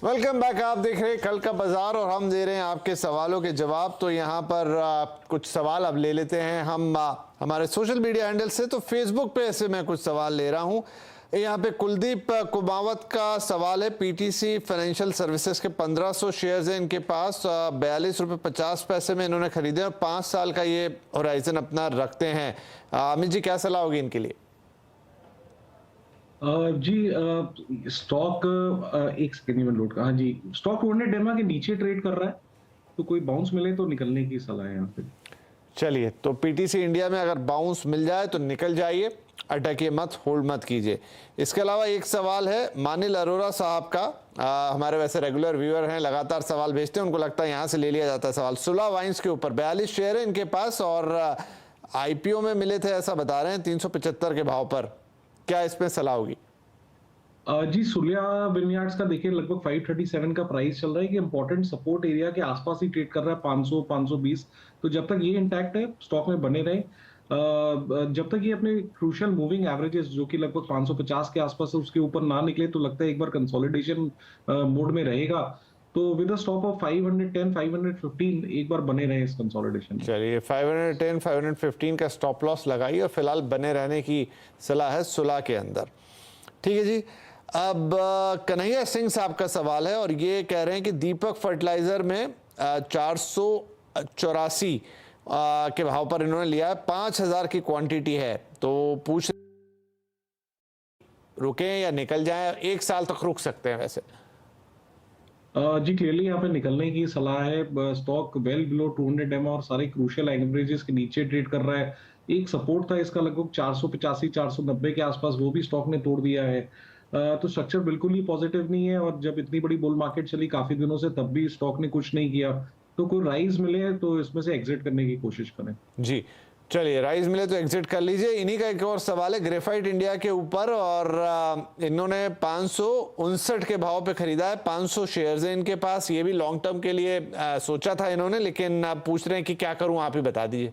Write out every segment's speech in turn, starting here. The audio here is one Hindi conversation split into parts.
Welcome back. आप देख रहे हैं कल का बाजार और हम दे रहे हैं आपके सवालों के जवाब। तो यहाँ पर कुछ सवाल अब ले लेते हैं हम हमारे सोशल मीडिया हैंडल से। तो फेसबुक पे ऐसे मैं कुछ सवाल ले रहा हूँ। यहाँ पे कुलदीप कुमावत का सवाल है, पीटीसी फाइनेंशियल सर्विसेज के 1500 शेयर्स हैं इनके पास, 42.50 में इन्होंने खरीदे और 5 साल का ये होराइजन अपना रखते हैं। अमित जी, क्या सलाह होगी इनके लिए? जी स्टॉक एक सेकंड में लोड का। हाँ जी, स्टॉक 200 डेमा के नीचे ट्रेड कर रहा है, तो कोई बाउंस मिले तो निकलने की सलाह है यहाँ पे। चलिए, तो पीटीसी इंडिया में अगर बाउंस मिल जाए तो निकल जाइए, अटकिए मत, होल्ड मत कीजिए। इसके अलावा एक सवाल है मानिल अरोरा साहब का, हमारे वैसे रेगुलर व्यूअर हैं, लगातार सवाल भेजते हैं, उनको लगता है यहाँ से ले लिया जाता है सवाल। सुला वाइन्स के ऊपर 42 शेयर है इनके पास और आईपीओ में मिले थे ऐसा बता रहे हैं 375 के भाव पर। क्या इसमें सलाह होगी? जी सुलिया विनयार्ड्स का देखिए लगभग 537 का प्राइस चल रहा है कि इंपॉर्टेंट सपोर्ट एरिया के आसपास ही ट्रेड कर रहा है, 500 520। तो जब तक ये इंटैक्ट है स्टॉक में बने रहे, जब तक ये अपने क्रूशियल मूविंग एवरेजेस जो कि लगभग 550 के आसपास है उसके ऊपर ना निकले, तो लगता है एक बार कंसोलिडेशन मोड में रहेगा। तो विद अ स्टॉप ऑफ 510 515 एक बार बने रहे इस कंसोलिडेशन में। चलिए, 510 515 का स्टॉप लॉस लगाइए और फिलहाल बने रहने की सलाह है सुलह के अंदर। ठीक है जी। अब कन्हैया सिंह साहब का सवाल है और ये कह रहे हैं कि दीपक फर्टिलाइजर में 484 के भाव पर इन्होंने लिया है, 5000 की क्वांटिटी है, तो पूछ रुकें या निकल जाएं? 1 साल तक रुक सकते हैं वैसे। जी क्लियरली यहाँ पे निकलने की सलाह है। स्टॉक वेल बिलो 200 डेमा और सारे क्रूशियल एवरेजेस के नीचे ट्रेड कर रहा है। एक सपोर्ट था इसका लगभग 485 490 के आसपास, वो भी स्टॉक ने तोड़ दिया है। तो स्ट्रक्चर बिल्कुल ही पॉजिटिव नहीं है और जब इतनी बड़ी बुल मार्केट चली काफी दिनों से, तब भी स्टॉक ने कुछ नहीं किया। तो कोई राइज मिले तो इसमें से एग्जिट करने की कोशिश करें। जी चलिए, राइज मिले तो एग्जिट कर लीजिए। इन्हीं का एक और सवाल है ग्रेफाइट इंडिया के ऊपर और इन्होंने 559 के भाव पे खरीदा है, 500 शेयर्स हैं इनके पास। ये भी लॉन्ग टर्म के लिए सोचा था इन्होंने, लेकिन पूछ रहे हैं कि क्या करूं, आप ही बता दीजिए।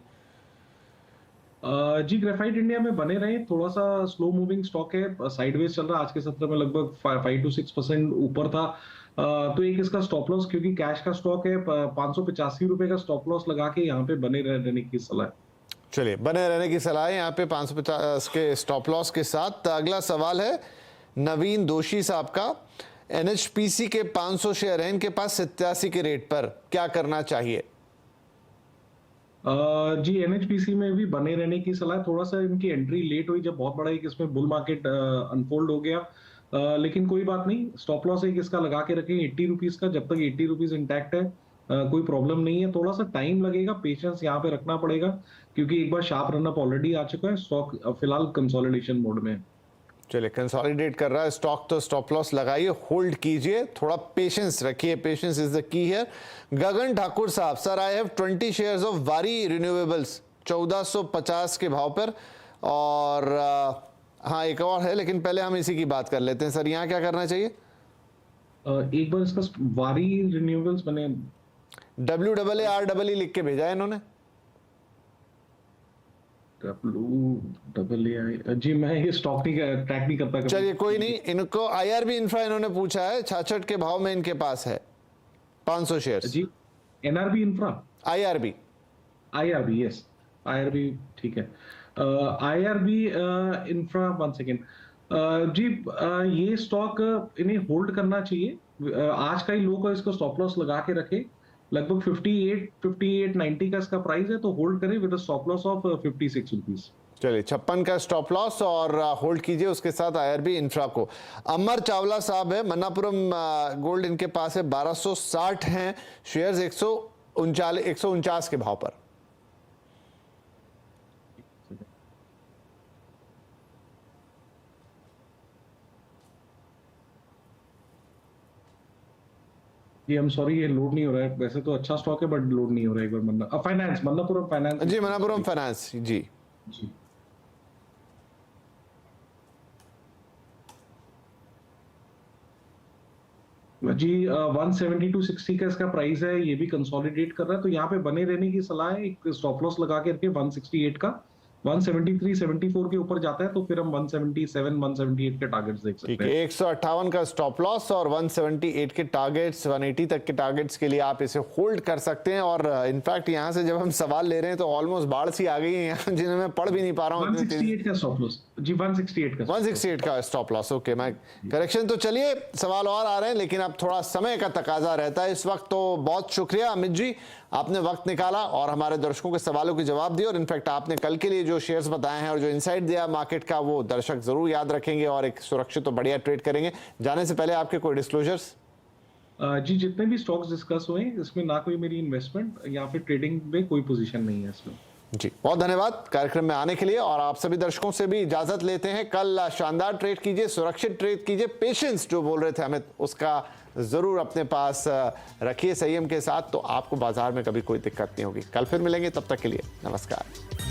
जी ग्रेफाइट इंडिया में बने रहे, थोड़ा सा स्लो मूविंग स्टॉक है, साइडवेज चल रहा है। आज के सत्र में लगभग 5 to 6% ऊपर था। तो एक इसका स्टॉप लॉस, क्योंकि कैश का स्टॉक है, 585 रुपए का स्टॉप लॉस लगा के यहाँ पे बने रहने की सलाह है। चलिए, बने रहने की सलाह है यहाँ पे 550 के स्टॉप लॉस के साथ। अगला सवाल है नवीन दोषी साहब का, एनएचपीसी के 500 शेयर हैं इनके पास 87 के रेट पर, क्या करना चाहिए? जी एनएचपीसी में भी बने रहने की सलाह। थोड़ा सा इनकी एंट्री लेट हुई जब बहुत बड़ा एक इसमें बुल मार्केट अनफोल्ड हो गया, लेकिन कोई बात नहीं। स्टॉप लॉस एक इसका लगा के रखें 80 रुपीज का, जब तक 80 रुपीज इंटैक्ट है कोई प्रॉब्लम नहीं है। थोड़ा सा टाइम लगेगा, पेशेंस यहाँ पे रखना पड़ेगा, क्योंकि एक बार शार्प रन अप ऑलरेडी आ चुका है। स्टॉक फिलहाल कंसोलिडेशन मोड में है। चलिए, कंसोलिडेट कर रहा है स्टॉक, तो स्टॉप लॉस लगाइए, होल्ड कीजिए, थोड़ा पेशेंस रखिए, पेशेंस इज द की है। गगन ठाकुर साहब, sir I have 20 shares of वारी रिन्यूएबल्स 1450 के भाव पर, और हाँ एक और है, लेकिन पहले हम इसी की बात कर लेते हैं। सर यहाँ क्या करना चाहिए? एक बार इसका वारी रिन्यूएबल्स बने WAAREE लिख के भेजा है इन्होंने। जी मैं ये स्टॉक नहीं ट्रैक नहीं करता। चलिए कोई नहीं, इनको IRB इंफ्रा इन्होंने पूछा है, 66 के भाव में इनके पास है 500 शेयर्स। जी NRB infra, IRB yes IRB, ठीक है। IRB infra, 1 second. जी ये स्टॉक इन्हें होल्ड करना चाहिए। आज का ही लो का इसको स्टॉप लॉस लगा के रखे, लगभग 58 का इसका प्राइस है, तो होल्ड करें with stop loss of 56 rupees. चलिए, 56 का स्टॉप लॉस और होल्ड कीजिए उसके साथ IRB इंफ्रा को। अमर चावला साहब है, मन्नापुरम गोल्ड इनके पास है, 1260 हैं शेयर्स, 149 के भाव पर। जी हम सॉरी, ये लोड नहीं हो रहा है। वैसे तो अच्छा स्टॉक है बट लोड नहीं हो रहा है। एक बार मन्नापुरम फाइनेंस। जी मन्नापुरम फाइनेंस जी। जी जी 170 to 60 का इसका प्राइस है, ये भी कंसोलिडेट कर रहा है, तो यहाँ पे बने रहने की सलाह है। एक स्टॉप लॉस लगा के रखे 168 का, 173 74 के ऊपर जाता है तो फिर हम 177 178 के टारगेट्स देख ठीक सकते है, हैं। 158 का स्टॉप लॉस और 178 के टारगेट्स, 180 तक के टारगेट्स के लिए आप इसे होल्ड कर सकते हैं। और इनफैक्ट यहाँ से जब हम सवाल ले रहे हैं तो ऑलमोस्ट बाढ़ सी आ गई है यहाँ, जिन्हें मैं पढ़ भी नहीं पा रहा हूँ। 168 का स्टॉप लॉस जी, 168 का 168 का स्टॉप लॉस। ओके, मैं करेक्शन। तो चलिए, सवाल और आ रहे हैं लेकिन अब थोड़ा समय का तकाजा रहता है इस वक्त। तो बहुत शुक्रिया अमित जी, आपने वक्त निकाला और हमारे दर्शकों के सवालों के जवाब दिए। और इनफैक्ट आपने कल के लिए जो शेयर्स बताए हैं और जो इनसाइट दिया मार्केट का, वो दर्शक जरूर याद रखेंगे और एक सुरक्षित और बढ़िया ट्रेड करेंगे। जाने से पहले आपके कोई डिस्क्लोजर्स? जी, जितने भी स्टॉक्स डिस्कस हुए इसमें ना कोई मेरी इन्वेस्टमेंट या फिर ट्रेडिंग में कोई पोजीशन नहीं है इसमें। जी, बहुत धन्यवाद कार्यक्रम में आने के लिए। और आप सभी दर्शकों से भी इजाजत लेते हैं। कल शानदार ट्रेड कीजिए, सुरक्षित ट्रेड कीजिए, पेशेंस जो बोल रहे थे अमित, उसका जरूर अपने पास रखिए संयम के साथ, तो आपको बाजार में कभी कोई दिक्कत नहीं होगी। कल फिर मिलेंगे, तब तक के लिए नमस्कार।